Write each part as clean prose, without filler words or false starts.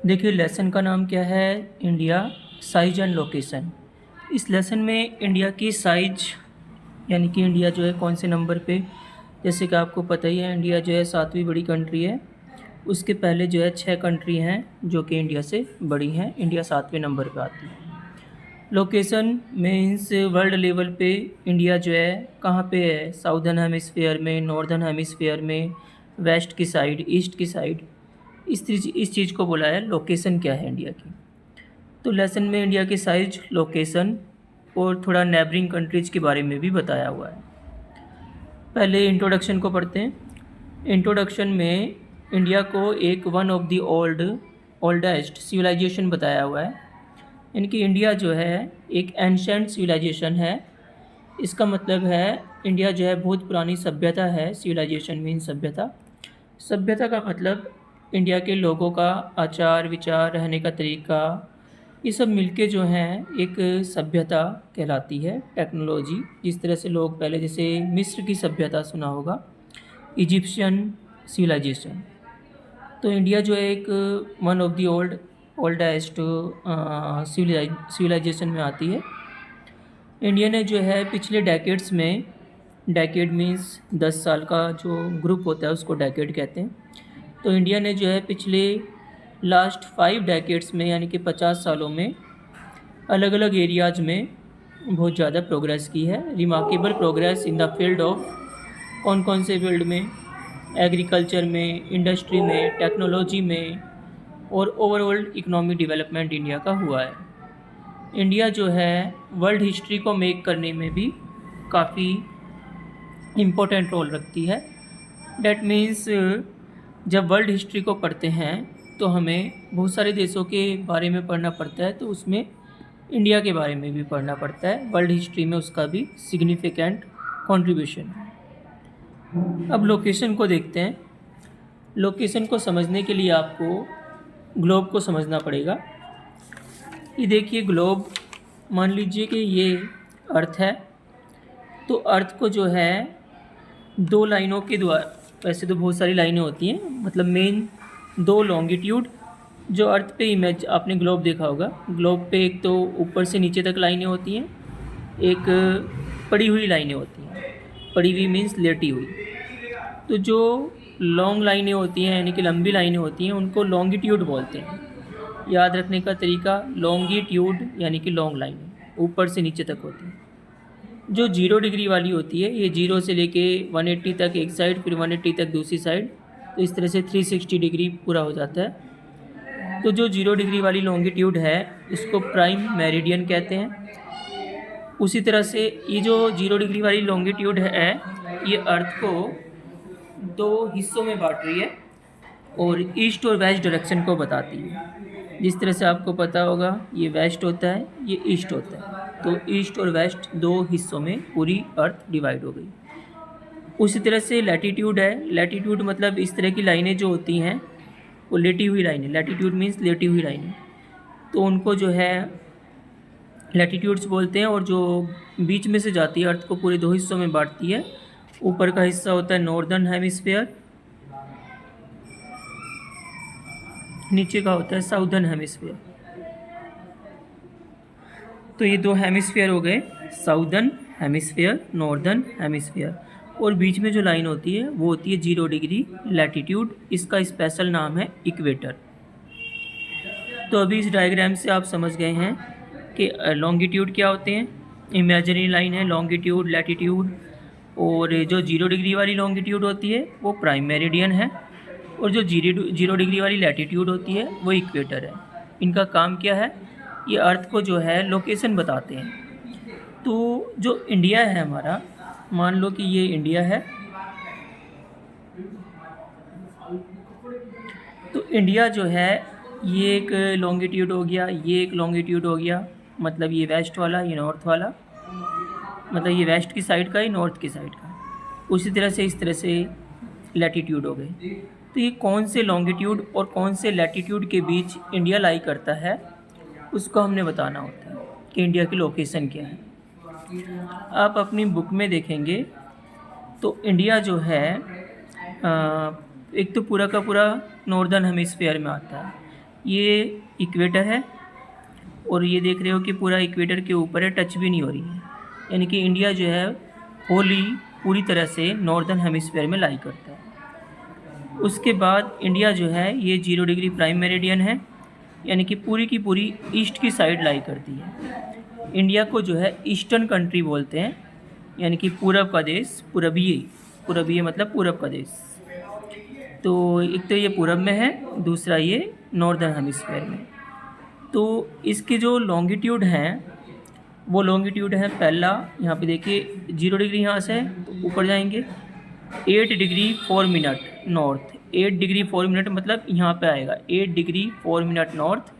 देखिए, लेसन का नाम क्या है? India size and location. इस लेसन में इंडिया की साइज यानी कि इंडिया जो है कौन से नंबर पे, जैसे कि आपको पता ही है इंडिया जो है 7वीं बड़ी कंट्री है। उसके पहले जो है 6 कंट्री हैं जो कि इंडिया से बड़ी हैं। इंडिया 7वें नंबर पे आती है। लोकेशन मीन्स वर्ल्ड लेवल पे इंडिया जो है कहाँ पे है? साउदर्न हेमिस्फीयर में, नॉर्दर्न हेमिस्फीयर में, वेस्ट की साइड, ईस्ट की साइड। इस चीज़ को बोला है लोकेशन क्या है इंडिया की। तो लेसन में इंडिया की साइज, लोकेशन और थोड़ा नेबरिंग कंट्रीज़ के बारे में भी बताया हुआ है। पहले इंट्रोडक्शन को पढ़ते हैं। इंट्रोडक्शन में इंडिया को एक one of the oldest civilization बताया हुआ है। यानी कि इंडिया जो है एक एंशेंट सिविलाइजेशन है। इसका मतलब है इंडिया जो है बहुत पुरानी सभ्यता है। सिविलाइजेशन मीन सभ्यता। सभ्यता का मतलब इंडिया के लोगों का आचार विचार, रहने का तरीका, ये सब मिलके जो हैं एक सभ्यता कहलाती है। टेक्नोलॉजी, जिस तरह से लोग पहले, जैसे मिस्र की सभ्यता सुना होगा, इजिप्शियन सिविलाइजेशन। तो इंडिया जो है एक one of the oldest civilization में आती है। इंडिया ने जो है पिछले डेकेड्स में, डेकेड मीन्स 10 साल का जो ग्रुप होता है उसको डेकेड कहते हैं। तो इंडिया ने जो है पिछले लास्ट 5 डेकेड्स में यानी कि 50 सालों में अलग अलग एरियाज़ में बहुत ज़्यादा प्रोग्रेस की है। Remarkable progress in the field of, कौन कौन से फील्ड में? एग्रीकल्चर में, इंडस्ट्री में, टेक्नोलॉजी में और ओवरऑल इकोनॉमिक डेवलपमेंट इंडिया का हुआ है। इंडिया जो है वर्ल्ड हिस्ट्री को मेक करने में भी काफ़ी इम्पोर्टेंट रोल रखती है। डैट मीन्स जब वर्ल्ड हिस्ट्री को पढ़ते हैं तो हमें बहुत सारे देशों के बारे में पढ़ना पड़ता है, तो उसमें इंडिया के बारे में भी पढ़ना पड़ता है। वर्ल्ड हिस्ट्री में उसका भी सिग्निफिकेंट कंट्रीब्यूशन है। अब लोकेशन को देखते हैं। लोकेशन को समझने के लिए आपको ग्लोब को समझना पड़ेगा। ये देखिए ग्लोब, मान लीजिए कि ये अर्थ है। तो अर्थ को जो है 2 लाइनों के द्वारा, वैसे तो बहुत सारी लाइनें होती हैं, मतलब मेन 2 लॉन्गिट्यूड जो अर्थ पे इमेज, आपने ग्लोब देखा होगा। ग्लोब पे एक तो ऊपर से नीचे तक लाइनें होती हैं, एक पड़ी हुई लाइनें होती हैं। पड़ी हुई मीन्स लेटी हुई। तो जो लॉन्ग लाइनें होती हैं यानी कि लंबी लाइनें होती हैं उनको लॉन्गिट्यूड बोलते हैं। याद रखने का तरीका, लॉन्गिट्यूड यानी कि लॉन्ग लाइनें ऊपर से नीचे तक होती हैं। जो 0 डिग्री वाली होती है, ये 0 से लेके 180 तक एक साइड, फिर 180 तक दूसरी साइड, तो इस तरह से 360 डिग्री पूरा हो जाता है। तो जो 0 डिग्री वाली लॉन्गिट्यूड है इसको प्राइम मेरिडियन कहते हैं। उसी तरह से ये जो 0 डिग्री वाली लॉन्गिट्यूड है ये अर्थ को 2 हिस्सों में बांट रही है और ईस्ट और वेस्ट डायरेक्शन को बताती है। जिस तरह से आपको पता होगा ये वेस्ट होता है, ये ईस्ट होता है, तो ईस्ट और वेस्ट 2 हिस्सों में पूरी अर्थ डिवाइड हो गई। उसी तरह से लैटीट्यूड है। लैटीट्यूड मतलब इस तरह की लाइनें जो होती हैं वो लेटी हुई लाइनें, लैटीट्यूड मीन्स लेटी हुई लाइनें, तो उनको जो है लैटीट्यूड्स बोलते हैं। और जो बीच में से जाती है अर्थ को पूरे 2 हिस्सों में बांटती है। ऊपर का हिस्सा होता है नॉर्दर्न हेमिस्फीयर, नीचे का होता है साउदर्न हेमिस्फीयर। तो ये 2 हेमिस्फीयर हो गए, साउदर्न हेमिस्फीयर, नॉर्दर्न हेमिस्फीयर। और बीच में जो लाइन होती है वो होती है 0 डिग्री लैटीट्यूड। इसका स्पेशल नाम है इक्वेटर। तो अभी इस डायग्राम से आप समझ गए हैं कि लॉन्गिट्यूड क्या होते हैं। इमेजिनरी लाइन है लॉन्गिट्यूड, लैटीट्यूड। और जो 0 डिग्री वाली लॉन्गिट्यूड होती है वो प्राइम मेरिडियन है, और जो 0 डिग्री वाली लैटीट्यूड होती है वो इक्वेटर है। इनका काम क्या है? ये अर्थ को जो है लोकेशन बताते हैं। तो जो इंडिया है हमारा, मान लो कि ये इंडिया है। तो इंडिया जो है ये एक लॉन्गिट्यूड हो गया, ये एक लॉन्गिट्यूड हो गया, मतलब ये वेस्ट वाला, ये नॉर्थ वाला, मतलब ये वेस्ट की साइड का, ये नॉर्थ की साइड का। उसी तरह से इस तरह से लैटीट्यूड हो गए। तो ये कौन से लॉन्गिट्यूड और कौन से लैटीट्यूड के बीच इंडिया लाई करता है उसको हमने बताना होता है कि इंडिया की लोकेशन क्या है। आप अपनी बुक में देखेंगे तो इंडिया जो है एक तो पूरा का पूरा नॉर्दर्न हेमिस्फीयर में आता है, ये इक्वेटर है और ये देख रहे हो कि पूरा इक्वेटर के ऊपर है, टच भी नहीं हो रही है, यानी कि इंडिया जो है होली पूरी तरह से नॉर्दर्न हेमिस्फीयर में लाई करता है। उसके बाद इंडिया जो है ये 0 डिग्री प्राइम मेरिडियन है, यानी कि पूरी की पूरी ईस्ट की साइड लाई करती है। इंडिया को जो है ईस्टर्न कंट्री बोलते हैं, यानी कि पूरब का देश, पूरबीय मतलब पूरब का देश। तो एक तो ये पूरब में है, दूसरा ये नॉर्दर्न हेमिस्फीयर में। तो इसके जो लॉन्गिट्यूड हैं वो लॉन्गिट्यूड है, पहला यहाँ पे देखिए 0 डिग्री यहाँ से तो ऊपर जाएंगे 8 degree 4 minute north, 8 degree 4 minute मतलब यहाँ पे आएगा 8 डिग्री 4 मिनट नॉर्थ।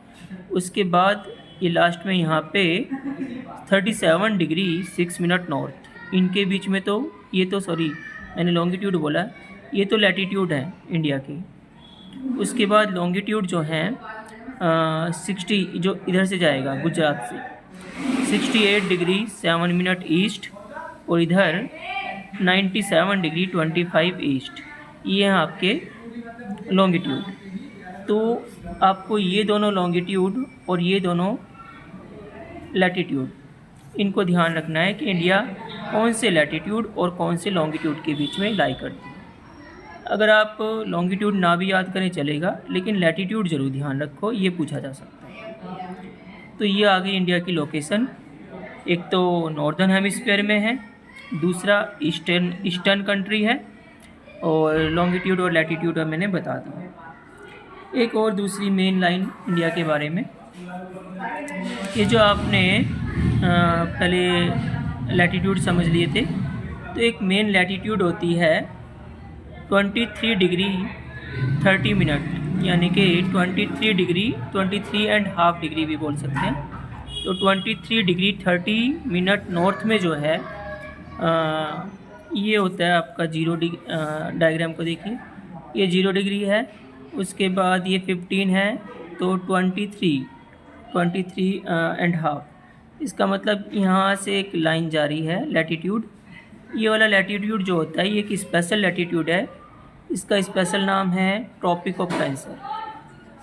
उसके बाद ये लास्ट में यहाँ पे 37 डिग्री 6 मिनट नॉर्थ। इनके बीच में तो ये तो सॉरी मैंने लॉन्गिट्यूड बोला, ये तो लैटीट्यूड है इंडिया की। उसके बाद लॉन्गिट्यूड जो है 60 जो इधर से जाएगा गुजरात से 68 डिग्री 7 मिनट ईस्ट और इधर 97 डिग्री 25 ईस्ट, ये हैं आपके लॉन्गिट्यूड। तो आपको ये दोनों लॉन्गिट्यूड और ये दोनों लैटीट्यूड, इनको ध्यान रखना है कि इंडिया कौन से लैटीट्यूड और कौन से लॉन्गिट्यूड के बीच में लाई करती है। अगर आप लॉन्गिट्यूड ना भी याद करें चलेगा, लेकिन लैटीट्यूड ज़रूर ध्यान रखो, ये पूछा जा सकता है। तो ये आ गई इंडिया की लोकेशन, एक तो नॉर्दर्न हेमिस्फीयर में है, दूसरा ईस्टर्न कंट्री है, और लॉन्गिट्यूड और लैटीट्यूड मैंने बता दिया। एक और दूसरी मेन लाइन इंडिया के बारे में, ये जो आपने पहले लैटीट्यूड समझ लिए थे, तो एक मेन लैटीट्यूड होती है 23 डिग्री 30 मिनट, यानी कि 23 डिग्री 23.5 डिग्री भी बोल सकते हैं। तो 23 डिग्री 30 मिनट नॉर्थ में जो है ये होता है आपका 0 डिग्री। डायग्राम को देखिए, ये 0 डिग्री है, उसके बाद ये 15 है, तो 23.5। इसका मतलब यहाँ से एक लाइन जारी है लैटीट्यूड। ये वाला लैटीट्यूड जो होता है ये एक स्पेशल लैटीट्यूड है, इसका स्पेशल नाम है ट्रॉपिक ऑफ कैंसर।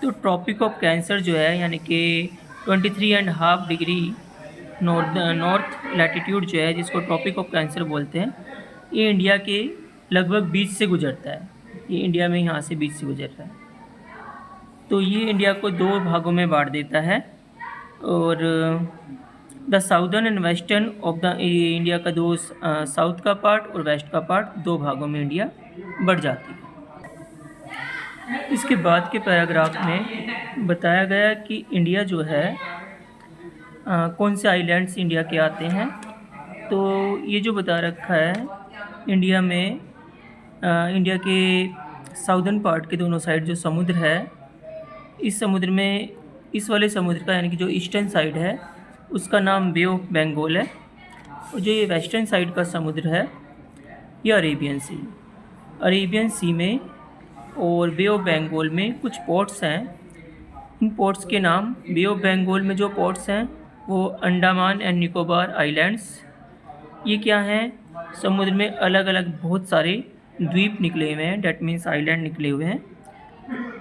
तो ट्रॉपिक ऑफ कैंसर जो है यानी कि 23.5 डिग्री नॉर्थ लैटीट्यूड जो है, जिसको ट्रॉपिक ऑफ कैंसर बोलते हैं, ये इंडिया के लगभग बीच से गुजरता है। ये इंडिया में यहाँ से बीच से गुजर रहा है। तो ये इंडिया को 2 भागों में बांट देता है, और the southern and western of the India का दो साउथ का पार्ट और वेस्ट का पार्ट 2 भागों में इंडिया बढ़ जाती है। इसके बाद के पैराग्राफ में बताया गया कि इंडिया जो है कौन से आइलैंड्स इंडिया के आते हैं। तो ये जो बता रखा है इंडिया में इंडिया के साउदर्न पार्ट के दोनों साइड जो समुद्र है, इस समुद्र में इस वाले समुद्र का यानी कि जो ईस्टर्न साइड है उसका नाम बे ऑफ बंगाल है, और जो ये वेस्टर्न साइड का समुद्र है ये अरेबियन सी में और बे ऑफ बंगाल में कुछ पोर्ट्स हैं। इन पोर्ट्स के नाम, बे ऑफ बंगाल में जो पोर्ट्स हैं वो अंडमान एंड निकोबार आइलैंड्स। ये क्या हैं, समुद्र में अलग अलग बहुत सारे द्वीप निकले हुए हैं, डैट मीन्स आइलैंड निकले हुए हैं।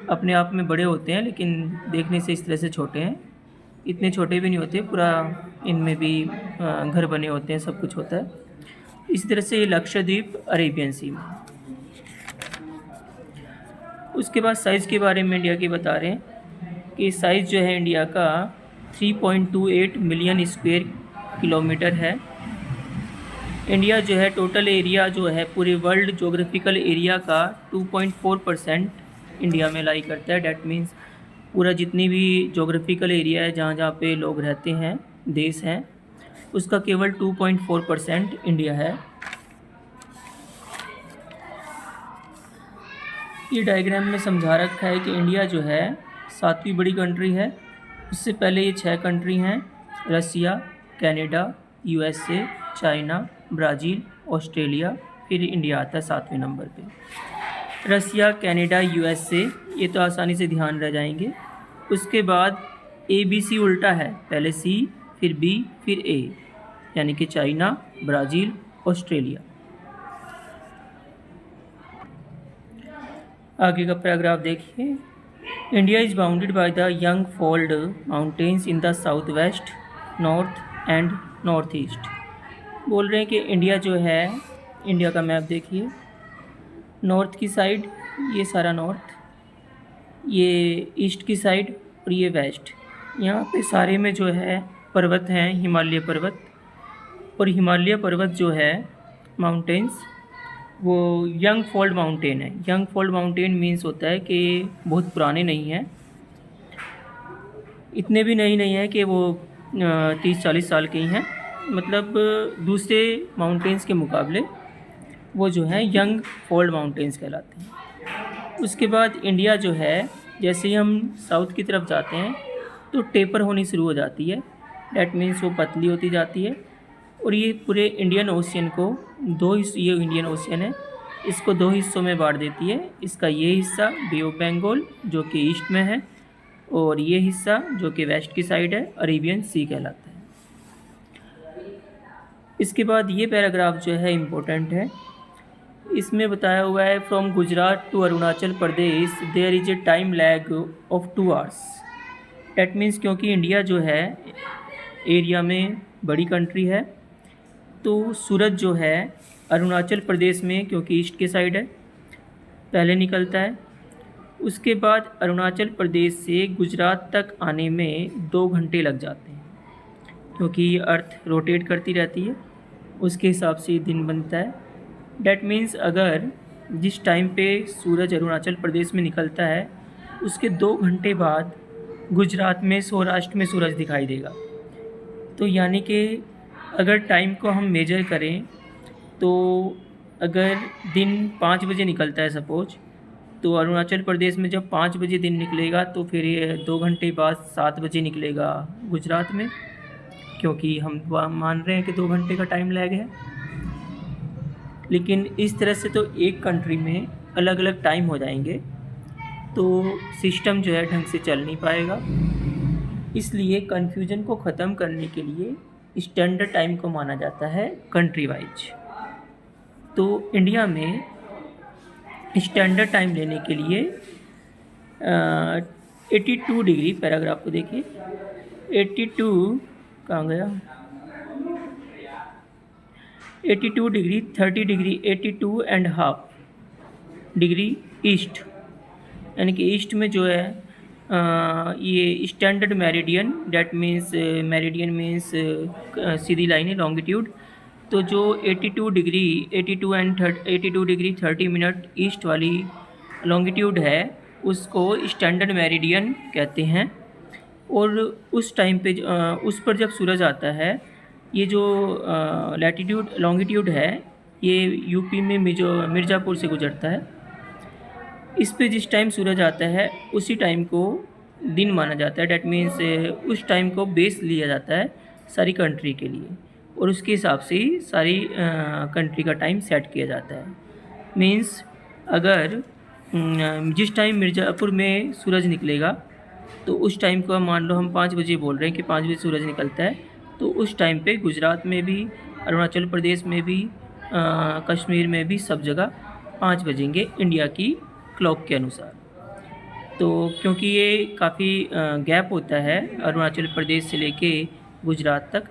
अपने आप में बड़े होते हैं लेकिन देखने से इस तरह से छोटे हैं, इतने छोटे भी नहीं होते, पूरा इनमें भी घर बने होते हैं, सब कुछ होता है। इस तरह से ये लक्षद्वीप अरेबियन सी में। उसके बाद साइज़ के बारे में इंडिया की बता रहे हैं कि साइज़ जो है इंडिया का 3.28 मिलियन स्क्वायर किलोमीटर है। इंडिया जो है टोटल एरिया जो है पूरे वर्ल्ड जोग्राफिकल एरिया का 2.4% इंडिया में लाई करता है। डैट मीन्स पूरा जितनी भी जोग्राफिकल एरिया है जहाँ जहाँ पे लोग रहते हैं, देश हैं, उसका केवल 2.4% इंडिया है। ये डायग्राम में समझा रखा है कि इंडिया जो है 7वीं बड़ी कंट्री है। उससे पहले ये 6 कंट्री हैं, Russia, Canada, USA, China, Brazil, Australia, फिर इंडिया आता है 7वें नंबर पे। रसिया, कनाडा, USA ये तो आसानी से ध्यान रह जाएंगे। उसके बाद ABC उल्टा है, पहले C फिर B फिर A, यानी कि चाइना, ब्राज़ील, ऑस्ट्रेलिया। आगे का पैराग्राफ देखिए। India is bounded by the young fold mountains in the south west, north and north east. बोल रहे हैं कि इंडिया जो है, इंडिया का मैप देखिए, नॉर्थ की साइड ये सारा नॉर्थ, ये ईस्ट की साइड और ये वेस्ट। यहाँ पे सारे में जो है पर्वत हैं, हिमालय पर्वत। और हिमालय पर्वत जो है माउंटेन्स, वो यंग फोल्ड माउंटेन है। यंग फोल्ड माउंटेन मीन्स होता है कि बहुत पुराने नहीं हैं, इतने भी नहीं है कि वो 30-40 साल के ही हैं, मतलब दूसरे माउंटेन्स के मुकाबले वो जो है यंग फोल्ड माउंटेन्स कहलाते हैं। उसके बाद इंडिया जो है, जैसे ही हम साउथ की तरफ जाते हैं तो टेपर होनी शुरू हो जाती है, डैट मीन्स वो पतली होती जाती है। और ये पूरे इंडियन ओशियन को ये इंडियन ओशियन है, इसको 2 हिस्सों में बांट देती है। इसका ये हिस्सा बे ऑफ बंगाल जो कि ईस्ट में है, और ये हिस्सा जो कि वेस्ट की साइड है, अरेबियन सी कहलाता है। इसके बाद ये पैराग्राफ जो है इम्पोर्टेंट है। इसमें बताया हुआ है from Gujarat to Arunachal Pradesh there is a time lag of 2 hours. That means क्योंकि इंडिया जो है एरिया में बड़ी कंट्री है, तो सूरज जो है अरुणाचल प्रदेश में, क्योंकि ईस्ट के साइड है, पहले निकलता है। उसके बाद अरुणाचल प्रदेश से गुजरात तक आने में 2 घंटे लग जाते हैं, क्योंकि अर्थ रोटेट करती रहती है, उसके हिसाब से दिन बनता है। डैट मीन्स अगर जिस टाइम पे सूरज अरुणाचल प्रदेश में निकलता है, उसके 2 घंटे बाद गुजरात में, सौराष्ट्र में सूरज दिखाई देगा। तो यानी कि अगर टाइम को हम मेजर करें तो अगर दिन 5 बजे निकलता है सपोज, तो अरुणाचल प्रदेश में जब 5 बजे दिन निकलेगा तो फिर ये 2 घंटे बाद 7 बजे निकलेगा गुजरात में, क्योंकि हम मान रहे हैं कि 2 घंटे का टाइम लैग है। लेकिन इस तरह से तो एक कंट्री में अलग अलग टाइम हो जाएंगे, तो सिस्टम जो है ढंग से चल नहीं पाएगा। इसलिए कन्फ्यूजन को ख़त्म करने के लिए स्टैंडर्ड टाइम को माना जाता है कंट्री वाइज। तो इंडिया में स्टैंडर्ड टाइम लेने के लिए 82 डिग्री, पैराग्राफ को देखिए, 82 कहाँ गया, 82 डिग्री 30 डिग्री 82.5 डिग्री ईस्ट, यानी कि ईस्ट में जो है ये standard meridian, that means meridian means Sidhi line है, लॉन्गिट्यूड। तो जो 82 डिग्री 82 डिग्री 30 मिनट ईस्ट वाली लॉन्गिट्यूड है, उसको स्टैंडर्ड मेरिडियन कहते हैं। और उस टाइम पे उस पर जब सूरज आता है, ये जो लैटिट्यूड लॉन्गिट्यूड है, ये यूपी में मिर्ज़ापुर से गुजरता है। इस पे जिस टाइम सूरज आता है उसी टाइम को दिन माना जाता है, डैट मीन्स उस टाइम को बेस लिया जाता है सारी कंट्री के लिए, और उसके हिसाब से ही सारी कंट्री का टाइम सेट किया जाता है। मीन्स अगर जिस टाइम मिर्ज़ापुर में सूरज निकलेगा, तो उस टाइम को मान लो हम 5 बजे बोल रहे हैं कि 5 बजे सूरज निकलता है, तो उस टाइम पे गुजरात में भी, अरुणाचल प्रदेश में भी, कश्मीर में भी, सब जगह 5 बजेंगे इंडिया की क्लॉक के अनुसार। तो क्योंकि ये काफ़ी गैप होता है अरुणाचल प्रदेश से लेके गुजरात तक,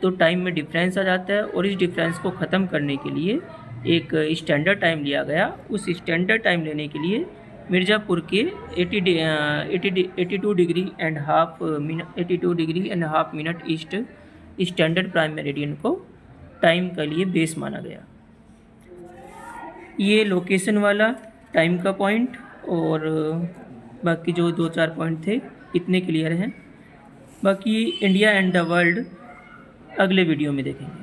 तो टाइम में डिफरेंस आ जाता है, और इस डिफरेंस को ख़त्म करने के लिए एक स्टैंडर्ड टाइम लिया गया। उस स्टैंडर्ड टाइम लेने के लिए मिर्ज़ापुर के 82 degree and half minute east standard prime meridian को टाइम के लिए बेस माना गया। ये लोकेशन वाला टाइम का पॉइंट, और बाकी जो 2-4 पॉइंट थे इतने क्लियर हैं। बाकी इंडिया एंड द वर्ल्ड अगले वीडियो में देखेंगे।